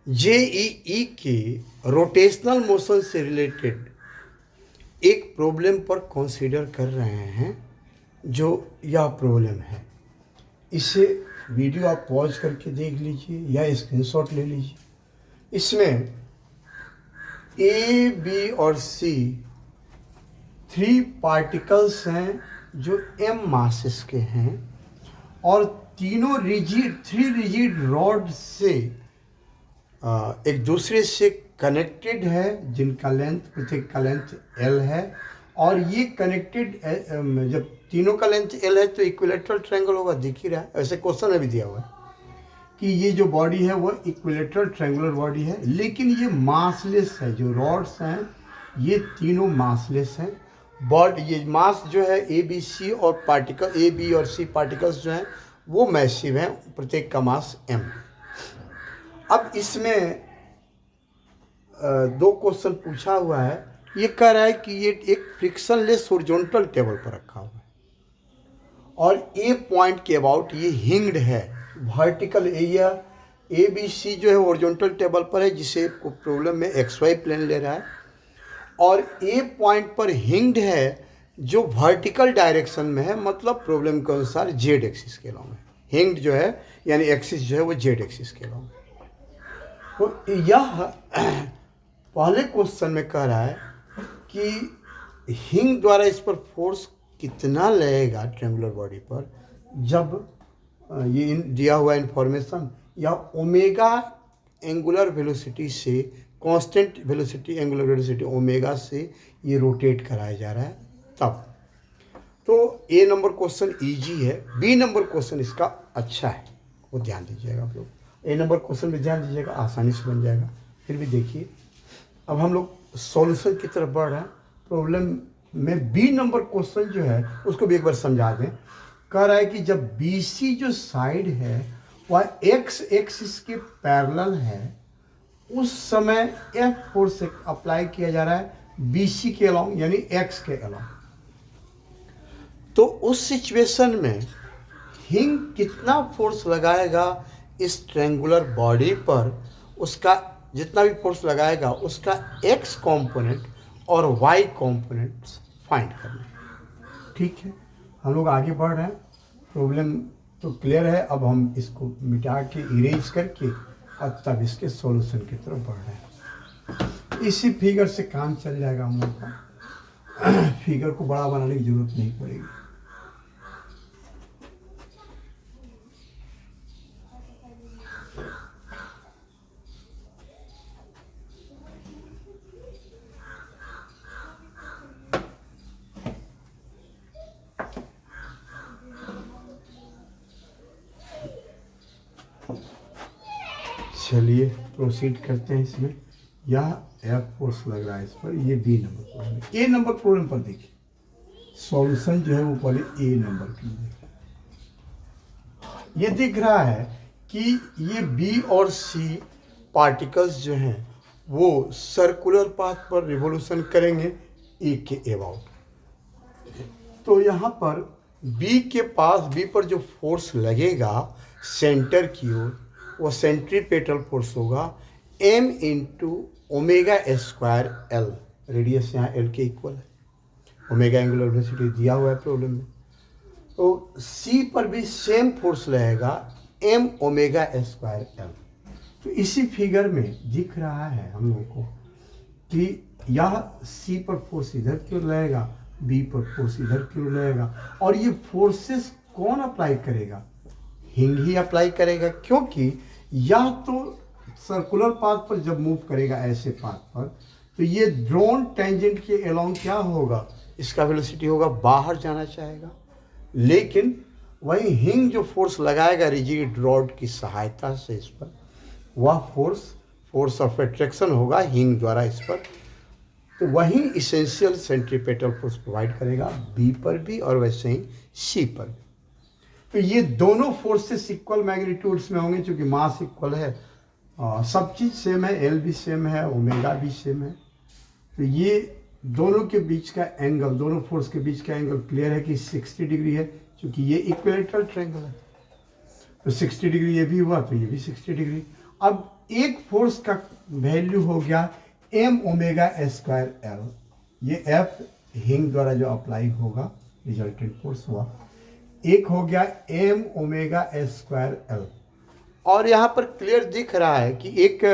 JEE के rotational motion से related एक प्रॉब्लम पर कंसीडर कर रहे हैं। जो यह प्रॉब्लम है, इसे वीडियो आप पॉज करके देख लीजिए या स्क्रीनशॉट ले लीजिए। इसमें ए, बी और सी 3 पार्टिकल्स हैं जो एम मासेस के हैं और तीनों थ्री रिजिड रॉड से एक दूसरे से कनेक्टेड है, जिनका लेंथ, प्रत्येक का लेंथ एल है। और ये कनेक्टेड, जब तीनों का लेंथ एल है तो इक्विलेटरल ट्रायंगल होगा, दिख ही रहा है। ऐसे क्वेश्चन में भी दिया हुआ है कि ये जो बॉडी है वो इक्विलेटरल ट्रायंगुलर बॉडी है, लेकिन ये मासलेस है। जो रॉड्स हैं ये तीनों मासलेस हैं। ये मास जो है ए बी सी और पार्टिकल ए बी और सी पार्टिकल्स जो हैं वो मैसिव हैं, प्रत्येक का मास एम। अब इसमें 2 क्वेश्चन पूछा हुआ है। ये कह रहा है कि ये एक फ्रिक्शनलेस हॉरिजॉन्टल टेबल पर रखा हुआ है और ए पॉइंट के अबाउट ये हिंग्ड है। Vertical area A B C जो है हॉरिजॉन्टल टेबल पर है, जिसे प्रॉब्लम में एक्स वाई प्लेन ले रहा है, और ए पॉइंट पर हिंग्ड है जो वर्टिकल डायरेक्शन में है, मतलब प्रॉब्लम के अनुसार जेड एक्सिस के लॉन्ग है। हिंग्ड जो है यानी एक्सिस जो है वो जेड एक्सिस के लॉन्ग है। तो यह पहले क्वेश्चन में कह रहा है कि हिंग द्वारा इस पर फोर्स कितना लगेगा ट्रायंगुलर बॉडी पर, जब ये दिया हुआ इन्फॉर्मेशन या ओमेगा एंगुलर वेलोसिटी से, constant velocity angular velocity omega से ये रोटेट कराया जा रहा है तब। तो ए नंबर क्वेश्चन इजी है। बी नंबर क्वेश्चन इसका अच्छा है, वो ध्यान दीजिएगा आप लोग। ए नंबर क्वेश्चन में ध्यान दीजिएगा, आसानी से बन जाएगा। फिर भी देखिए, अब हम लोग सॉल्यूशन की तरफ बढ़ रहे हैं। प्रॉब्लम में बी नंबर क्वेश्चन जो है उसको भी एक बार समझा दें। कह रहा है कि जब बी सी जो साइड है वह एक्स एक्सिस के पैरेलल है, उस समय एफ फोर्स अप्लाई किया जा रहा है बी सी के अलॉन्ग, यानी एक्स के अलॉन्ग। तो उस सिचुएशन में हिंग कितना फोर्स लगाएगा इस ट्रायंगुलर बॉडी पर, उसका जितना भी फोर्स लगाएगा उसका एक्स कंपोनेंट और वाई कंपोनेंट फाइंड करना। ठीक है, हम लोग आगे बढ़ रहे हैं। प्रॉब्लम तो क्लियर है। अब हम इसको मिटा के इरेज करके और तब इसके सॉल्यूशन की तरफ बढ़ रहे हैं। इसी फिगर से काम चल जाएगा हम लोग का। फिगर को बड़ा बनाने की जरूरत नहीं पड़ेगी। चलिए प्रोसीड करते हैं। इसमें यह एफ फोर्स लग रहा है इस पर, ये बी नंबर प्रॉब्लम। ए नंबर प्रॉब्लम पर देखिए, सॉल्यूशन जो है वो पहले ए नंबर की देखिए। ये दिख रहा है कि ये बी और सी पार्टिकल्स जो हैं वो सर्कुलर पाथ पर रिवोल्यूशन करेंगे ए के अबाउट। तो यहाँ पर बी के पास, बी पर जो फोर्स लगेगा सेंटर की ओर, वो सेंट्रीपेटल फोर्स होगा m into omega square L. Radius यहाँ एल के इक्वल है, ओमेगा एंगुलर वेलोसिटी दिया हुआ है प्रॉब्लम में। तो सी पर भी सेम फोर्स लगेगा m ओमेगा स्क्वायर एल। तो इसी फिगर में दिख रहा है हम लोगों को कि यह सी पर फोर्स इधर की ओर लगेगा, बी पर फोर्स इधर की ओर लगेगा, और ये फोर्सेस कौन अप्लाई करेगा? हिंग ही अप्लाई करेगा, क्योंकि यह तो सर्कुलर पाथ पर जब मूव करेगा ऐसे पाथ पर, तो ये ड्रोन टेंजेंट के अलोंग क्या होगा, इसका वेलोसिटी होगा बाहर जाना चाहेगा। लेकिन वही हिंग जो फोर्स लगाएगा रिजिड रॉड की सहायता से इस पर, वह फोर्स ऑफ अट्रैक्शन होगा हिंग द्वारा इस पर। तो वही इसेंशियल सेंट्रीपेटल फोर्स प्रोवाइड करेगा बी पर भी और वैसे ही सी पर भी। तो ये दोनों फोर्सेस इक्वल मैग्नीट्यूड्स में होंगे, क्योंकि मास इक्वल है, सब चीज़ सेम है, एल भी सेम है, ओमेगा भी सेम है। तो ये दोनों के बीच का एंगल, दोनों फोर्स के बीच का एंगल क्लियर है कि 60 डिग्री है, क्योंकि ये इक्विलेटरल ट्रायंगल है। तो 60 डिग्री ये भी हुआ तो ये भी 60 डिग्री। अब एक फोर्स का वैल्यू हो गया एम ओमेगा स्क्वायर एल, ये एफ हिंग द्वारा जो अप्लाई होगा रिजल्टेंट फोर्स हुआ। एक हो गया एम ओमेगा स्क्वायर एल, और यहाँ पर क्लियर दिख रहा है कि एक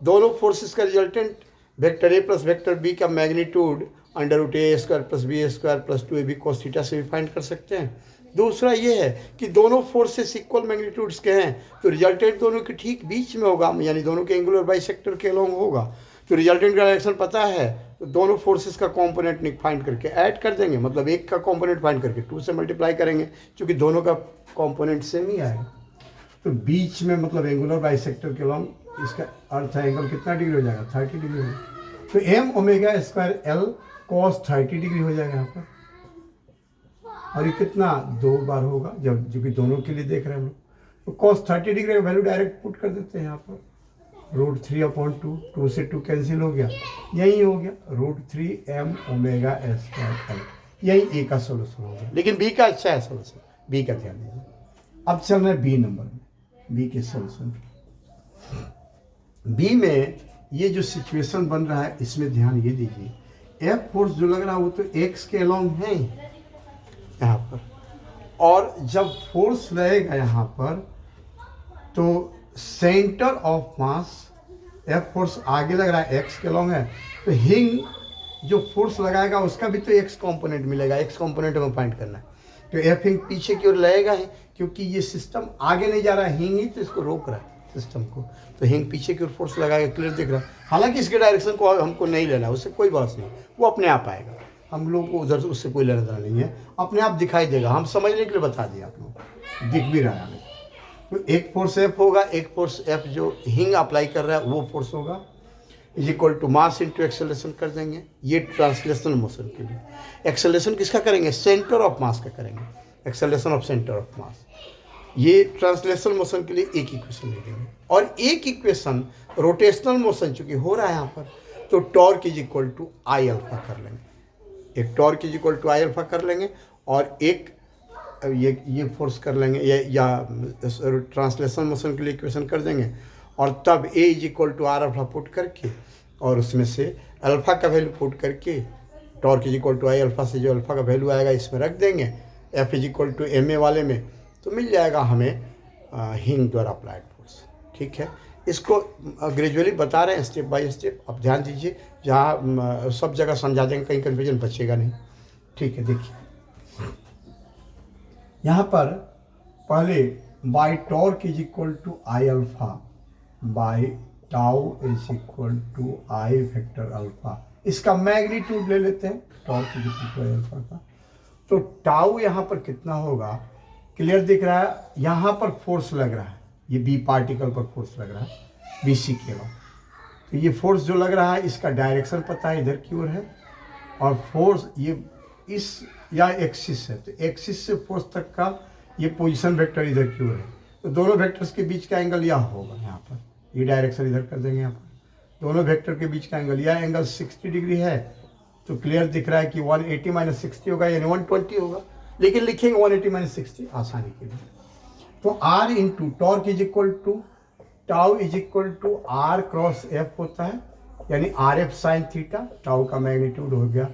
दोनों फोर्सेस का resultant vector A plus vector B का magnitude under root A square plus B square plus 2ab cos theta से भी फाइंड कर सकते हैं। दूसरा ये है कि दोनों फोर्सेस इक्वल मैग्नीट्यूड्स के हैं, तो रिजल्टेंट दोनों के ठीक बीच में होगा, यानी दोनों के एंगुलर बाइसेक्टर के अलोंग होगा। तो रिजल्टेंट का डायरेक्शन पता है, तो दोनों फोर्सेस का कंपोनेंट फाइंड करके ऐड कर देंगे, मतलब एक का कंपोनेंट फाइंड करके 2 से मल्टीप्लाई करेंगे, क्योंकि दोनों का कंपोनेंट सेम ही आएगा। तो बीच में मतलब एंगुलर बाइसेक्टर के अलोंग, इसका अर्थ है एंगल कितना डिग्री हो जाएगा, 30 डिग्री होगा। तो M omega square L cos 30 degree हो जाएगा यहाँ पर, और ये कितना 2 बार होगा, जब जो कि दोनों के लिए देख रहे हैं हम लोग। तो cos 30 डिग्री का वैल्यू डायरेक्ट पुट कर देते हैं यहाँ पर, √3/2, 2 से 2 कैंसिल हो गया, यही हो गया √3m ओमेगा स्क्वायर एल, यही ए का सोल्यूशन हो गया। लेकिन बी का अच्छा है सोल्यूशन, बी का ध्यान दीजिए। अब चल रहे हैं बी नंबर में, बी के सोल्यूशन। बी में ये जो सिचुएशन बन रहा है, इसमें ध्यान ये दीजिए, एफ फोर्स जो लग रहा है वो तो एक्स के अलोंग है यहाँ पर, और जब फोर्स रहेगा यहाँ पर तो centre of mass, F force आगे लग रहा है एक्स के अलोंग है, तो हिंग जो फोर्स लगाएगा उसका भी तो एक्स कंपोनेंट मिलेगा, एक्स कंपोनेंट हमें फाइंड करना है। तो एफ हिंग पीछे की ओर लगेगा ही, क्योंकि ये सिस्टम आगे नहीं जा रहा है, हिंग ही तो इसको रोक रहा है सिस्टम को, तो हिंग पीछे की ओर फोर्स लगाएगा, क्लियर दिख रहा है। हालांकि इसके डायरेक्शन को हमको नहीं लेना, उससे कोई बात नहीं, वो अपने आप आएगा, हम लोग को उधर से उससे कोई लेना देना नहीं है, अपने आप दिखाई देगा, हम समझने के लिए बता दिए आप लोग, दिख भी रहा है हमें। तो एक फोर्स एफ होगा, एक फोर्स एफ जो हिंग अप्लाई कर रहा है वो फोर्स होगा, is equal to mass into acceleration कर देंगे, ये ट्रांसलेशनल मोशन के लिए। एक्सेलरेशन किसका करेंगे, सेंटर ऑफ मास का करेंगे, acceleration of centre of mass. ये ट्रांसलेशनल मोशन के लिए एक इक्वेशन लिखेंगे, और एक इक्वेशन रोटेशनल मोशन चूंकि हो रहा है यहाँ पर, तो torque is equal to I alpha कर लेंगे, एक torque is equal to I alpha कर लेंगे, और एक ये फोर्स कर लेंगे, या ट्रांसलेशनल मोशन के लिए इक्वेशन कर देंगे, और तब A is equal to R alpha put करके, और उसमें से अल्फा का वैल्यू पुट करके torque is equal to I alpha से जो अल्फा का वैल्यू आएगा इसमें रख देंगे, F is equal to M A वाले में, तो मिल जाएगा हमें हिंग द्वारा अप्लाइड फोर्स। ठीक है, इसको ग्रेजुअली बता रहे हैं स्टेप बाय स्टेप, अब ध्यान दीजिए, जहाँ सब जगह समझा देंगे, कहीं कन्फ्यूजन बचेगा नहीं। ठीक है, देखिए यहाँ पर पहले by torque is equal to I alpha by tau is equal to I vector alpha, इसका मैग्नीट्यूड ले लेते हैं, torque is equal to I alpha का। तो टाउ यहाँ पर कितना होगा, क्लियर दिख रहा है, यहाँ पर फोर्स लग रहा है, ये बी पार्टिकल पर फोर्स लग रहा है बीसी के बाद, तो ये फोर्स जो लग रहा है इसका डायरेक्शन पता है, इधर की ओर है, और फोर्स ये इस या एक्सिस है, तो एक्सिस से फोर्स तक का ये पोजीशन वेक्टर इधर की ओर है, तो दोनों वेक्टर्स के बीच का एंगल यह होगा, यहाँ पर ये डायरेक्शन इधर कर देंगे, यहाँ पर दोनों वेक्टर के बीच का एंगल, यह एंगल 60 डिग्री है, तो क्लियर दिख रहा है कि 180 माइनस 60 होगा, यानी 120 होगा, लेकिन लिखेंगे 180 माइनस 60 आसानी के लिए। तो R into torque is equal to tau is equal to R cross F होता है, यानी R F sine theta, tau का मैग्नीट्यूड हो गया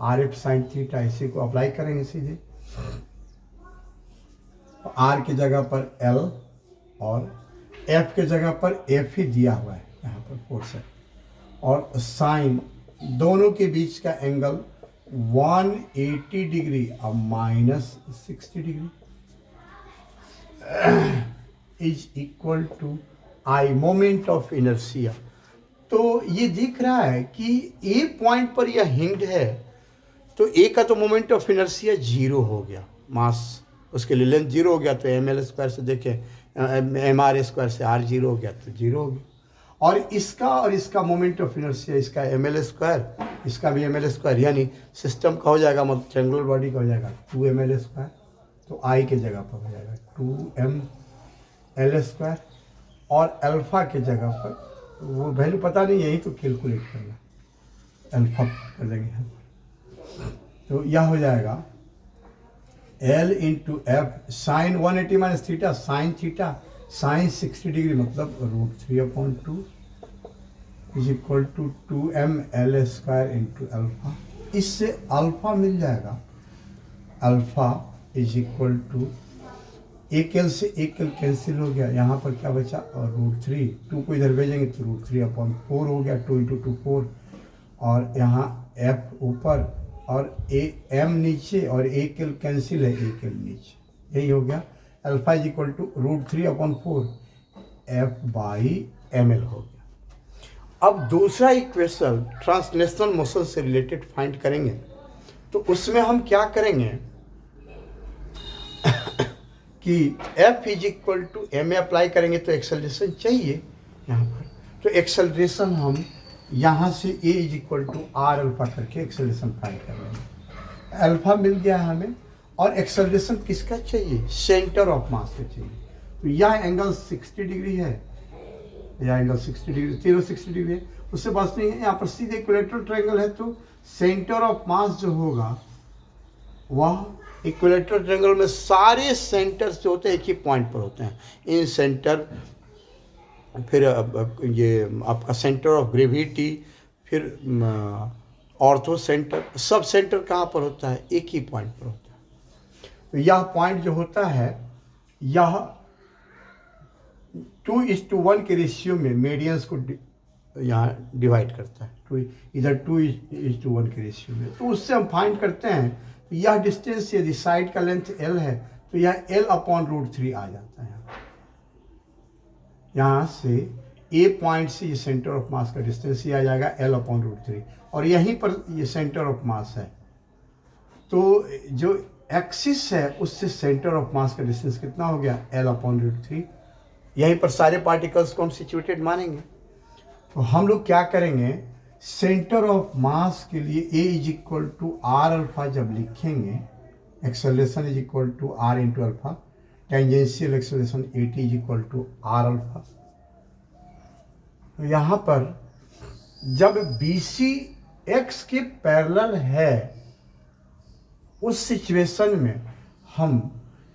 आर एफ साइन थीटा, इसी को अप्लाई करेंगे सीधे, तो आर की जगह पर एल और एफ के जगह पर एफ ही दिया हुआ है, यहाँ पर फोर्स है, और साइन दोनों के बीच का एंगल 180 डिग्री और minus 60 degree is equal to I moment of inertia. तो ये दिख रहा है कि ए पॉइंट पर यह हिंग्ड है, तो ए का तो मोमेंट ऑफ इनर्शिया 0 हो गया, मास उसके लिए लेंथ 0 हो गया, तो एम एल स्क्वायर से देखें एम आर स्क्वायर से आर 0 हो गया, तो 0 हो गया, और इसका मोमेंट ऑफ इनर्शिया, इसका एम एल स्क्वायर, इसका भी एम एल स्क्वायर, यानी सिस्टम का हो जाएगा, मतलब ट्रेंगुलर बॉडी का हो जाएगा 2ml स्क्वायर, तो आई के जगह पर हो जाएगा 2ml स्क्वायर, और अल्फा के जगह पर वो वैल्यू पता नहीं, यही तो कैलकुलेट करना, अल्फा कर देंगे, तो यह हो जाएगा L into F sine 180 minus theta, sine theta sine 60 degree मतलब √3/2 is equal to 2ml² into alpha. इससे अल्फा मिल जाएगा, अल्फा इज इक्वल टू एक एल से एक एल कैंसिल हो गया, यहाँ पर क्या बचा और √3, 2 को इधर भेजेंगे तो √3/4 हो गया, 2 × 2 4, और यहाँ f ऊपर और m नीचे और एक एल कैंसिल है, एक एल नीचे, यही हो गया। Alpha is equal to √3/4 f/ml हो गया। अब दूसरा इक्वेशन ट्रांसलेशनल मोशन से रिलेटेड फाइंड करेंगे, तो उसमें हम क्या करेंगे कि F is equal to m apply करेंगे तो एक्सेलरेशन चाहिए यहाँ पर, तो एक्सेलरेशन हम यहाँ से A is equal to R alpha करके एक्सेलरेशन फाइंड कर लेंगे। अल्फा मिल गया है हमें, और एक्सेलरेशन किसका चाहिए, सेंटर ऑफ मास का चाहिए। तो यह एंगल 60 डिग्री है, यह एंगल 60 डिग्री, तीनों 60 डिग्री है, उससे बस नहीं है, यहाँ पर सीधे इक्विलेटरल ट्रायंगल है, तो सेंटर ऑफ मास जो होगा वह इक्विलेटरल ट्रायंगल में सारे सेंटर्स जो होते हैं एक ही पॉइंट पर होते हैं। इन सेंटर, फिर ये आपका सेंटर ऑफ ग्रेविटी, फिर ऑर्थो सेंटर, सब सेंटर कहाँ पर होता है, एक ही पॉइंट पर होता है। तो यह पॉइंट जो होता है यह 2:1 के रेशियो में मेडियंस को यहाँ डिवाइड करता है, तो इधर 2:1 के रेशियो में, तो उससे हम फाइंड करते हैं। तो यह डिस्टेंस यदि साइड का लेंथ l है तो यह l/√3 आ जाता है। यहाँ से A पॉइंट से ये सेंटर ऑफ मास का डिस्टेंस ही आ जाएगा l/√3, और यहीं पर ये सेंटर ऑफ मास है, तो जो एक्सिस है उससे सेंटर ऑफ मास का डिस्टेंस कितना हो गया, l/√3। यहीं पर सारे पार्टिकल्स को हम सिचुएटेड मानेंगे। तो हम लोग क्या करेंगे, सेंटर ऑफ मास के लिए A is equal to R alpha जब लिखेंगे, acceleration is equal to R into alpha, tangential acceleration AT is equal to R alpha. तो यहाँ पर जब BC x के पैरेलल है उस सिचुएशन में हम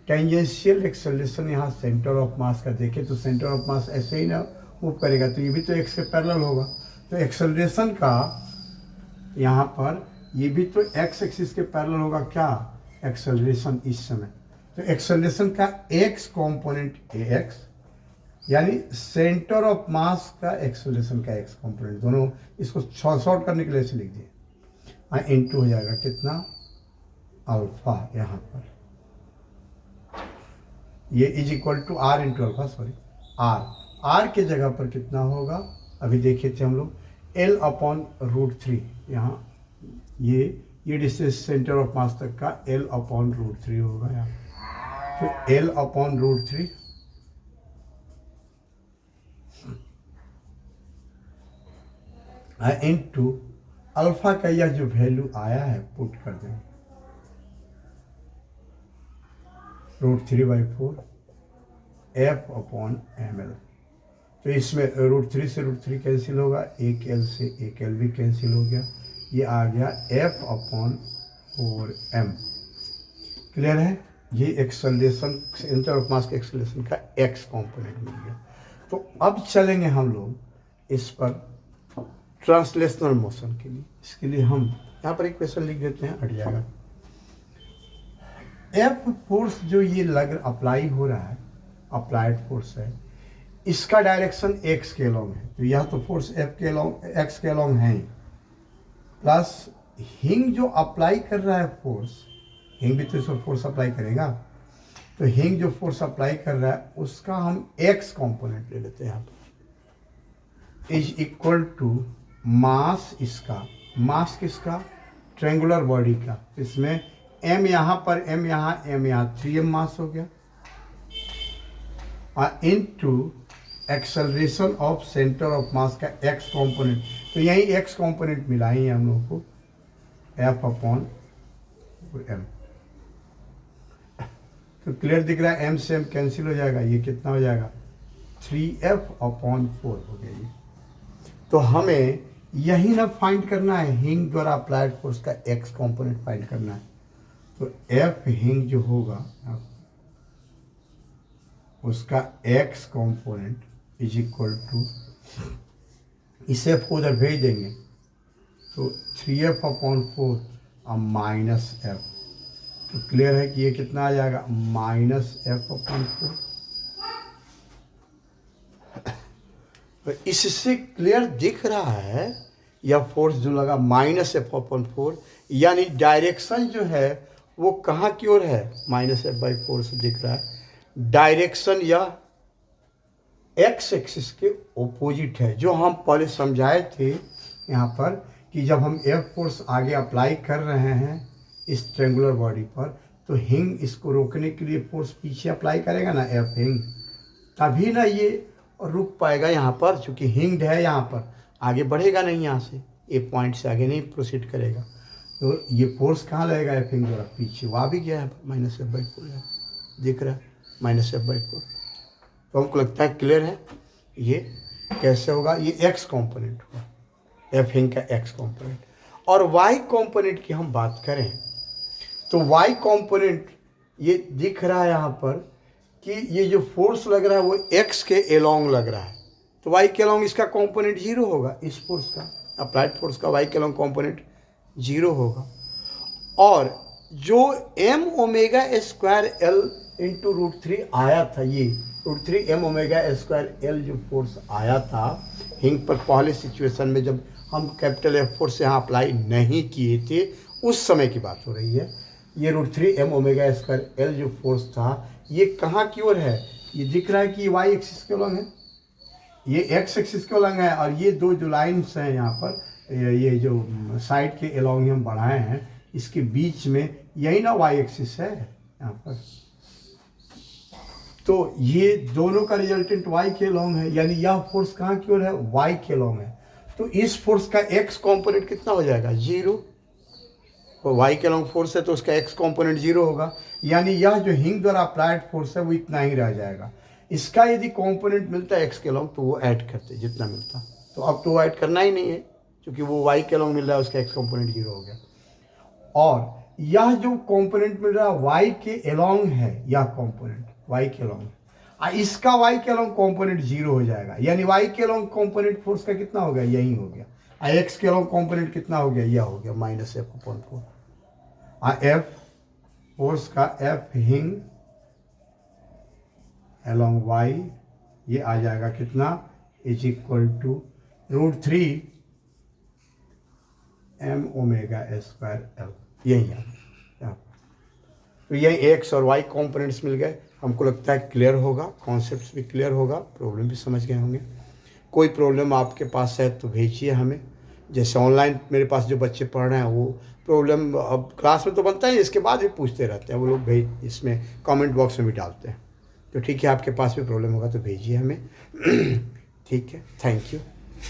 टेंजेंशियल एक्सेलरेशन यहाँ सेंटर ऑफ मास का देखें तो सेंटर ऑफ मास ऐसे ही ना मूव करेगा, तो ये भी तो x के पैरेलल होगा, तो एक्सेलरेशन का यहाँ पर ये भी तो x एक्सिस के पैरेलल होगा, क्या एक्सेलरेशन इस समय, तो एक्सेलरेशन का x कंपोनेंट ax, यानी सेंटर ऑफ मास का एक्सेलरेशन का x कंपोनेंट, दोनों इसको शॉर्ट करने के लिए ऐसे लिख दिए, इनटू हो जाएगा कितना अल्फा, यहाँ पर ये is equal to R into alpha, sorry R के जगह पर कितना होगा, अभी देखे थे हम लोग l/√3, यहाँ ये डिस्टेंस सेंटर ऑफ मास तक का l/√3 होगा यहाँ, तो l/√3 इनटू अल्फा का यह जो वैल्यू आया है पुट कर देंगे, √3/4 f/ml। तो इसमें √3 से √3 कैंसिल होगा, एक l से एक l भी कैंसिल हो गया, ये आ गया f/4m। क्लियर है, ये एक्सेलरेशन सेंटर ऑफ मास के एक्सेलरेशन का x कंपोनेंट मिल गया। तो अब चलेंगे हम लोग इस पर ट्रांसलेशनल मोशन के लिए। इसके लिए हम यहाँ पर एक क्वेश्चन लिख देते हैं, हट जाएगा। F फोर्स जो ये अप्लाई हो रहा है, अप्लाइड फोर्स है, इसका डायरेक्शन x के अलोंग है, तो यह तो फोर्स x के अलोंग है, प्लस हिंग जो अप्लाई कर रहा है फोर्स, हिंग भी तो इसको फोर्स अप्लाई करेगा, तो हिंग जो फोर्स अप्लाई कर रहा है उसका हम x कंपोनेंट ले लेते हैं यहाँ पर, इज इक्वल टू मास, इसका मास किसका, ट्रायंगुलर बॉडी का, इसमें m यहाँ पर, m यहाँ, m यहाँ, 3m मास हो गया, into acceleration of centre of mass का x कंपोनेंट, तो यही x कंपोनेंट मिला ही हम लोग को f/m। तो क्लियर दिख रहा है, m से m कैंसिल हो जाएगा, ये कितना हो जाएगा 3f/4 हो गया ये। तो हमें यही ना फाइंड करना है, हिंग द्वारा अप्लाइड फोर्स का x कंपोनेंट फाइंड करना है, तो f हिंग जो होगा उसका x component is equal to, इसे उधर भेज देंगे तो 3f/4 और माइनस एफ। तो क्लियर है कि ये कितना आ जाएगा, -f/4। तो इससे क्लियर दिख रहा है यह फोर्स जो लगा -f/4, यानी डायरेक्शन जो है वो कहाँ की ओर है, -f/4 से दिख रहा है। डायरेक्शन यह एक्स एक्सिस के ओपोजिट है, जो हम पहले समझाए थे यहाँ पर कि जब हम एफ फोर्स आगे अप्लाई कर रहे हैं इस ट्रेंगुलर बॉडी पर, तो हिंग इसको रोकने के लिए फोर्स पीछे अप्लाई करेगा ना, एफ हिंग, तभी ना ये रुक पाएगा यहाँ पर, चूँकि हिंग्ड है यहाँ पर, आगे बढ़ेगा नहीं यहाँ से, ए पॉइंट से आगे नहीं प्रोसीड करेगा। तो ये फोर्स कहाँ लगेगा, एफ हिंग द्वारा पीछे, वो आ भी गया है -f/4 है, दिख रहा है -f/4। तो हमको लगता है क्लियर है ये कैसे होगा। ये एक्स कंपोनेंट हुआ, एफ हिंग का एक्स कंपोनेंट। और वाई कंपोनेंट की हम बात करें तो वाई कंपोनेंट ये दिख रहा है यहाँ पर कि ये जो फोर्स लग रहा है वो एक्स के एलोंग लग रहा है, तो वाई के एलोंग इसका कंपोनेंट 0 होगा, इस फोर्स का, अप्लाइड फोर्स का वाई के एलोंग कंपोनेंट 0 होगा। और जो m⍵² L/√3 आया था, ये √3 m⍵² जो फोर्स आया था हिंग पर पहले सिचुएशन में, जब हम कैपिटल F फोर्स यहाँ अप्लाई नहीं किए थे, उस समय की बात हो रही है। ये √3 m⍵² जो फोर्स था ये कहाँ की ओर है, ये दिख रहा है कि y एक्सिस के लॉन्ग है, ये x एक्सिस के लॉन्ग है, और ये दो जो लाइन्स हैं यहाँ पर, ये जो साइड के एलोंग हम बढ़ाए हैं, इसके बीच में यही ना y एक्सिस है यहाँ पर। तो ये दोनों का रिजल्टेंट y के लॉन्ग है, यानी यह फोर्स कहाँ की ओर है, y के लॉन्ग है। तो इस फोर्स का x कंपोनेंट कितना हो जाएगा, 0। और y के लॉन्ग फोर्स है तो उसका x कंपोनेंट 0 होगा, यानी यह जो हिंग द्वारा अप्लाइड फोर्स है वो इतना ही रह जाएगा। इसका यदि कंपोनेंट मिलता है x के लॉन्ग तो वो ऐड करते जितना मिलता, तो अब तो वो ऐड करना ही नहीं है क्योंकि वो y के लॉन्ग मिल रहा है, उसका x कंपोनेंट 0 हो गया। और यह जो कंपोनेंट मिल रहा है y के एलोंग है, यह कंपोनेंट y के एलोंग, इसका y के एलोंग कंपोनेंट 0 हो जाएगा, यानी y के एलोंग कंपोनेंट फोर्स का कितना हो गया, यही हो गया। x के एलोंग कंपोनेंट कितना हो गया, यह हो गया -f/4। f फोर्स का f हिंग एलोंग y, ये आ जाएगा कितना, इज इक्वल टू √3 m⍵²L, यही है। तो यही एक्स और वाई कंपोनेंट्स मिल गए। हमको लगता है क्लियर होगा, कॉन्सेप्ट्स भी क्लियर होगा, प्रॉब्लम भी समझ गए होंगे। कोई प्रॉब्लम आपके पास है तो भेजिए हमें। जैसे ऑनलाइन मेरे पास जो बच्चे पढ़ रहे हैं वो प्रॉब्लम अब क्लास में तो बनता है, इसके बाद भी पूछते रहते हैं वो लोग, भेज इसमें कमेंट बॉक्स में भी डालते हैं। तो ठीक है, आपके पास भी प्रॉब्लम होगा तो भेजिए हमें। ठीक है, थैंक यू।